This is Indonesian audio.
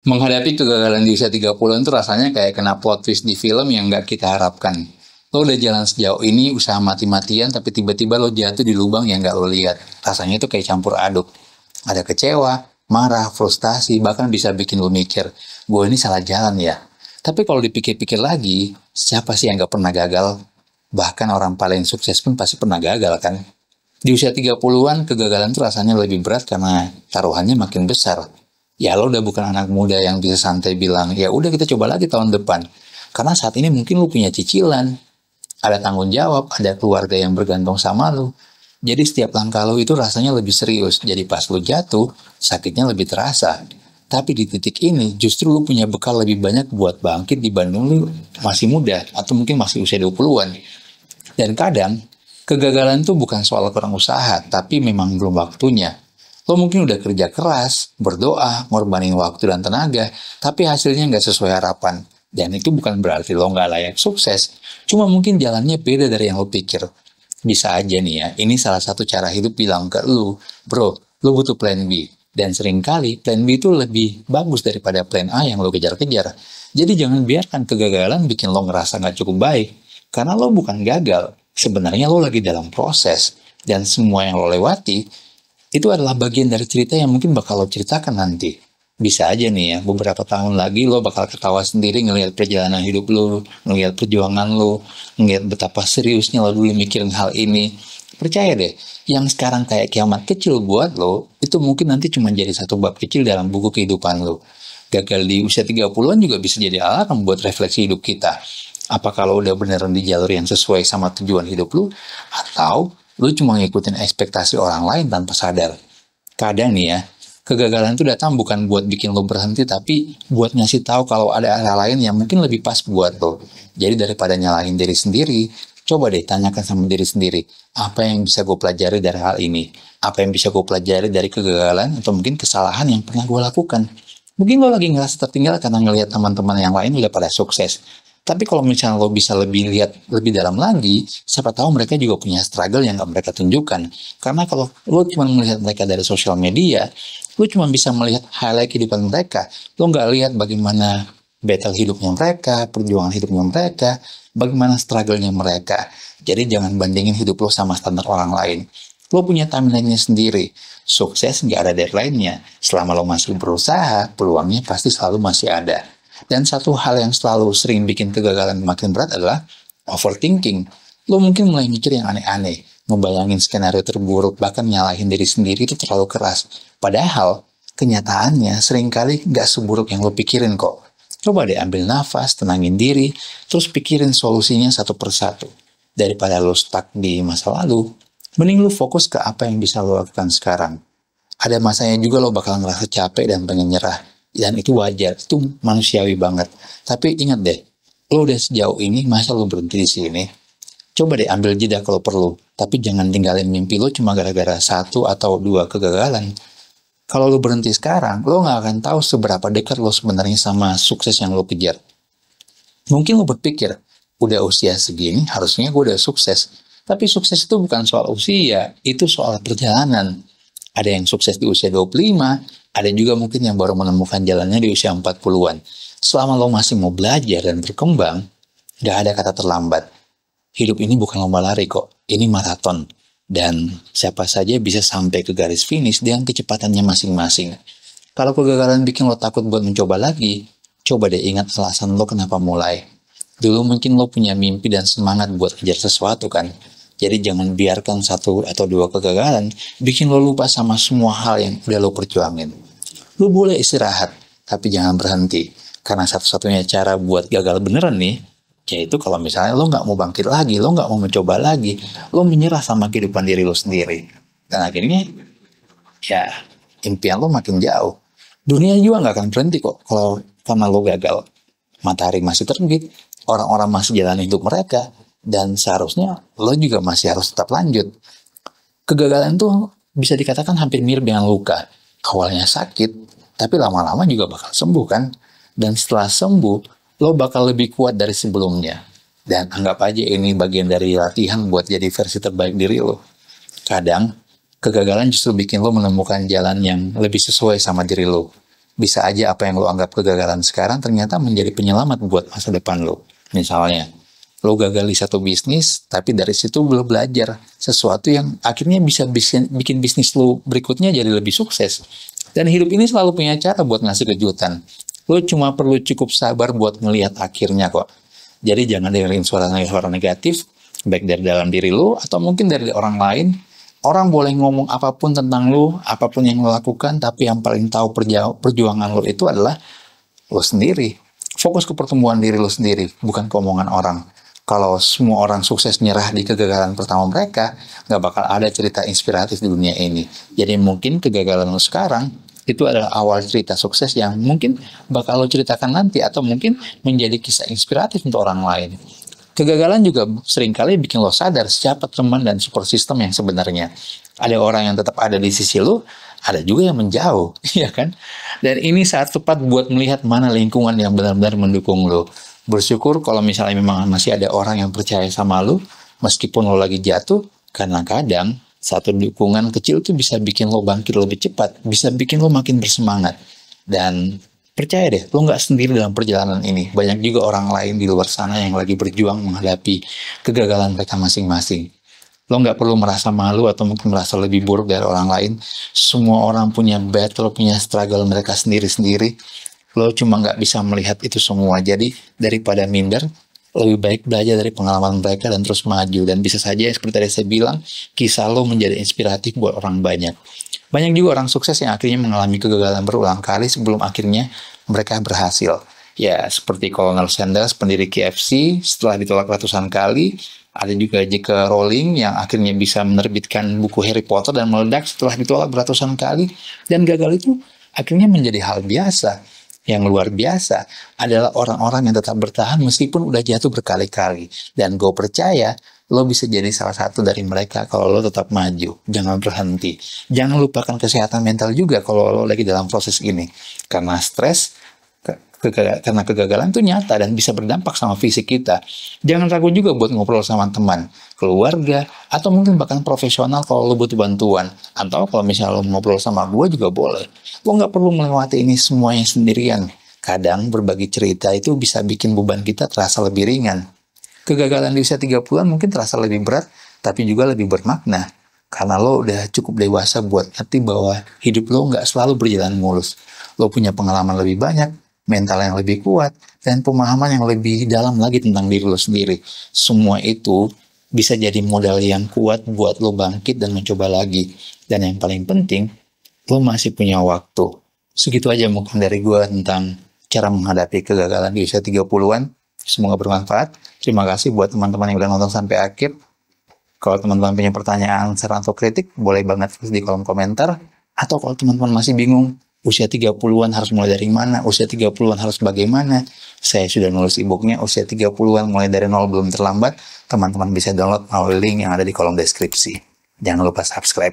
Menghadapi kegagalan di usia 30-an tuh rasanya kayak kena plot twist di film yang nggak kita harapkan. Lo udah jalan sejauh ini, usaha mati-matian, tapi tiba-tiba lo jatuh di lubang yang nggak lo lihat. Rasanya itu kayak campur aduk. Ada kecewa, marah, frustasi, bahkan bisa bikin lo mikir, gue ini salah jalan ya. Tapi kalau dipikir-pikir lagi, siapa sih yang nggak pernah gagal? Bahkan orang paling sukses pun pasti pernah gagal kan? Di usia 30-an, kegagalan tuh rasanya lebih berat karena taruhannya makin besar. Ya lo udah bukan anak muda yang bisa santai bilang, ya udah kita coba lagi tahun depan. Karena saat ini mungkin lo punya cicilan, ada tanggung jawab, ada keluarga yang bergantung sama lo. Jadi setiap langkah lo itu rasanya lebih serius. Jadi pas lo jatuh, sakitnya lebih terasa. Tapi di titik ini justru lo punya bekal lebih banyak buat bangkit dibanding lo masih muda atau mungkin masih usia 20-an. Dan kadang kegagalan tuh bukan soal kurang usaha, tapi memang belum waktunya. Lo mungkin udah kerja keras, berdoa, ngorbanin waktu dan tenaga, tapi hasilnya nggak sesuai harapan. Dan itu bukan berarti lo nggak layak sukses, cuma mungkin jalannya beda dari yang lo pikir. Bisa aja nih ya, ini salah satu cara hidup bilang ke lo, bro, lo butuh plan B. Dan seringkali plan B itu lebih bagus daripada plan A yang lo kejar-kejar. Jadi jangan biarkan kegagalan bikin lo ngerasa nggak cukup baik. Karena lo bukan gagal, sebenarnya lo lagi dalam proses. Dan semua yang lo lewati, itu adalah bagian dari cerita yang mungkin bakal lo ceritakan nanti. Bisa aja nih ya, beberapa tahun lagi lo bakal ketawa sendiri ngelihat perjalanan hidup lo, ngelihat perjuangan lo, ngelihat betapa seriusnya lo dulu mikirin hal ini. Percaya deh, yang sekarang kayak kiamat kecil buat lo, itu mungkin nanti cuma jadi satu bab kecil dalam buku kehidupan lo. Gagal di usia 30-an juga bisa jadi alarm buat refleksi hidup kita. Apa kalau udah beneran di jalur yang sesuai sama tujuan hidup lo, atau lu cuma ngikutin ekspektasi orang lain tanpa sadar. Kadang nih ya, kegagalan itu datang bukan buat bikin lo berhenti, tapi buat ngasih tahu kalau ada arah lain yang mungkin lebih pas buat lo. Jadi daripada nyalahin diri sendiri, coba deh tanyakan sama diri sendiri, apa yang bisa gue pelajari dari hal ini? Apa yang bisa gue pelajari dari kegagalan atau mungkin kesalahan yang pernah gue lakukan? Mungkin lo lagi ngerasa tertinggal karena ngelihat teman-teman yang lain udah pada sukses. Tapi kalau misalnya lo bisa lebih lihat lebih dalam lagi, siapa tahu mereka juga punya struggle yang gak mereka tunjukkan. Karena kalau lo cuma melihat mereka dari sosial media, lo cuma bisa melihat highlight kehidupan mereka. Lo nggak lihat bagaimana battle hidupnya mereka, perjuangan hidupnya mereka, bagaimana struggle-nya mereka. Jadi jangan bandingin hidup lo sama standar orang lain. Lo punya timeline-nya sendiri. Sukses nggak ada deadline-nya. Selama lo masih berusaha, peluangnya pasti selalu masih ada. Dan satu hal yang selalu sering bikin kegagalan makin berat adalah overthinking. Lo mungkin mulai mikir yang aneh-aneh, ngebayangin skenario terburuk, bahkan nyalahin diri sendiri itu terlalu keras. Padahal, kenyataannya seringkali nggak seburuk yang lo pikirin kok. Coba deh ambil nafas, tenangin diri, terus pikirin solusinya satu persatu. Daripada lo stuck di masa lalu, mending lo fokus ke apa yang bisa lo lakukan sekarang. Ada masanya juga lo bakal ngerasa capek dan pengen nyerah. Dan itu wajar, itu manusiawi banget. Tapi ingat deh, lo udah sejauh ini, masa lo berhenti di sini? Coba deh ambil jeda kalau perlu, tapi jangan tinggalin mimpi lo cuma gara-gara satu atau dua kegagalan. Kalau lo berhenti sekarang, lo nggak akan tahu seberapa dekat lo sebenarnya sama sukses yang lo kejar. Mungkin lo berpikir, udah usia segini, harusnya gue udah sukses. Tapi sukses itu bukan soal usia, itu soal perjalanan. Ada yang sukses di usia 25, ada juga mungkin yang baru menemukan jalannya di usia 40-an. Selama lo masih mau belajar dan berkembang, gak ada kata terlambat. Hidup ini bukan lomba lari kok, ini maraton. Dan siapa saja bisa sampai ke garis finish dengan kecepatannya masing-masing. Kalau kegagalan bikin lo takut buat mencoba lagi, coba deh ingat alasan lo kenapa mulai. Dulu mungkin lo punya mimpi dan semangat buat kejar sesuatu kan. Jadi jangan biarkan satu atau dua kegagalan bikin lo lupa sama semua hal yang udah lo perjuangin. Lo boleh istirahat, tapi jangan berhenti. Karena satu-satunya cara buat gagal beneran nih, yaitu kalau misalnya lo nggak mau bangkit lagi, lo nggak mau mencoba lagi, lo menyerah sama kehidupan diri lo sendiri. Dan akhirnya, ya impian lo makin jauh. Dunia juga nggak akan berhenti kok kalau karena lo gagal. Matahari masih terbit, orang-orang masih jalan hidup mereka, dan seharusnya lo juga masih harus tetap lanjut. Kegagalan tuh bisa dikatakan hampir mirip dengan luka. Awalnya sakit, tapi lama-lama juga bakal sembuh kan. Dan setelah sembuh, lo bakal lebih kuat dari sebelumnya. Dan anggap aja ini bagian dari latihan buat jadi versi terbaik diri lo. Kadang, kegagalan justru bikin lo menemukan jalan yang lebih sesuai sama diri lo. Bisa aja apa yang lo anggap kegagalan sekarang ternyata menjadi penyelamat buat masa depan lo. Misalnya, lo gagal di satu bisnis, tapi dari situ lo belajar sesuatu yang akhirnya bisa bikin bisnis lo berikutnya jadi lebih sukses. Dan hidup ini selalu punya cara buat ngasih kejutan. Lo cuma perlu cukup sabar buat ngelihat akhirnya kok. Jadi jangan dengerin suara negatif, baik dari dalam diri lo atau mungkin dari orang lain. Orang boleh ngomong apapun tentang lo, apapun yang lo lakukan, tapi yang paling tahu perjuangan lo itu adalah lo sendiri. Fokus ke pertumbuhan diri lo sendiri, bukan ke omongan orang. Kalau semua orang sukses nyerah di kegagalan pertama mereka, nggak bakal ada cerita inspiratif di dunia ini. Jadi mungkin kegagalan lo sekarang itu adalah awal cerita sukses yang mungkin bakal lo ceritakan nanti, atau mungkin menjadi kisah inspiratif untuk orang lain. Kegagalan juga seringkali bikin lo sadar siapa teman dan support system yang sebenarnya. Ada orang yang tetap ada di sisi lo, ada juga yang menjauh, ya kan? Dan ini saat tepat buat melihat mana lingkungan yang benar-benar mendukung lo. Bersyukur kalau misalnya memang masih ada orang yang percaya sama lo, meskipun lo lagi jatuh, karena kadang satu dukungan kecil tuh bisa bikin lo bangkit lebih cepat, bisa bikin lo makin bersemangat. Dan percaya deh, lo nggak sendiri dalam perjalanan ini. Banyak juga orang lain di luar sana yang lagi berjuang menghadapi kegagalan mereka masing-masing. Lo nggak perlu merasa malu atau mungkin merasa lebih buruk dari orang lain. Semua orang punya battle, punya struggle mereka sendiri-sendiri. Lo cuma nggak bisa melihat itu semua. Jadi daripada minder, lebih baik belajar dari pengalaman mereka dan terus maju. Dan bisa saja seperti tadi saya bilang, kisah lo menjadi inspiratif buat orang banyak. Banyak juga orang sukses yang akhirnya mengalami kegagalan berulang kali sebelum akhirnya mereka berhasil. Ya, seperti Colonel Sanders, pendiri KFC, setelah ditolak ratusan kali. Ada juga J.K. Rowling yang akhirnya bisa menerbitkan buku Harry Potter dan meledak setelah ditolak beratusan kali. Dan gagal itu akhirnya menjadi hal biasa. Yang luar biasa adalah orang-orang yang tetap bertahan meskipun udah jatuh berkali-kali. Dan gue percaya lo bisa jadi salah satu dari mereka kalau lo tetap maju. Jangan berhenti. Jangan lupakan kesehatan mental juga kalau lo lagi dalam proses ini. Karena stres, karena kegagalan itu nyata dan bisa berdampak sama fisik kita. Jangan ragu juga buat ngobrol sama teman, keluarga, atau mungkin bahkan profesional kalau lo butuh bantuan. Atau kalau misalnya lo ngobrol sama gue juga boleh. Lo nggak perlu melewati ini semuanya sendirian. Kadang berbagi cerita itu bisa bikin beban kita terasa lebih ringan. Kegagalan di usia 30-an mungkin terasa lebih berat, tapi juga lebih bermakna. Karena lo udah cukup dewasa buat ngerti bahwa hidup lo nggak selalu berjalan mulus. Lo punya pengalaman lebih banyak, mental yang lebih kuat, dan pemahaman yang lebih dalam lagi tentang diri lo sendiri. Semua itu bisa jadi modal yang kuat buat lo bangkit dan mencoba lagi. Dan yang paling penting, lo masih punya waktu. Segitu aja mungkin dari gue tentang cara menghadapi kegagalan di usia 30-an. Semoga bermanfaat. Terima kasih buat teman-teman yang udah nonton sampai akhir. Kalau teman-teman punya pertanyaan, saran atau kritik, boleh banget tulis di kolom komentar. Atau kalau teman-teman masih bingung, usia 30-an harus mulai dari mana, usia 30-an harus bagaimana, saya sudah nulis e-booknya usia 30-an mulai dari nol belum terlambat. Teman-teman bisa download melalui link yang ada di kolom deskripsi. Jangan lupa subscribe.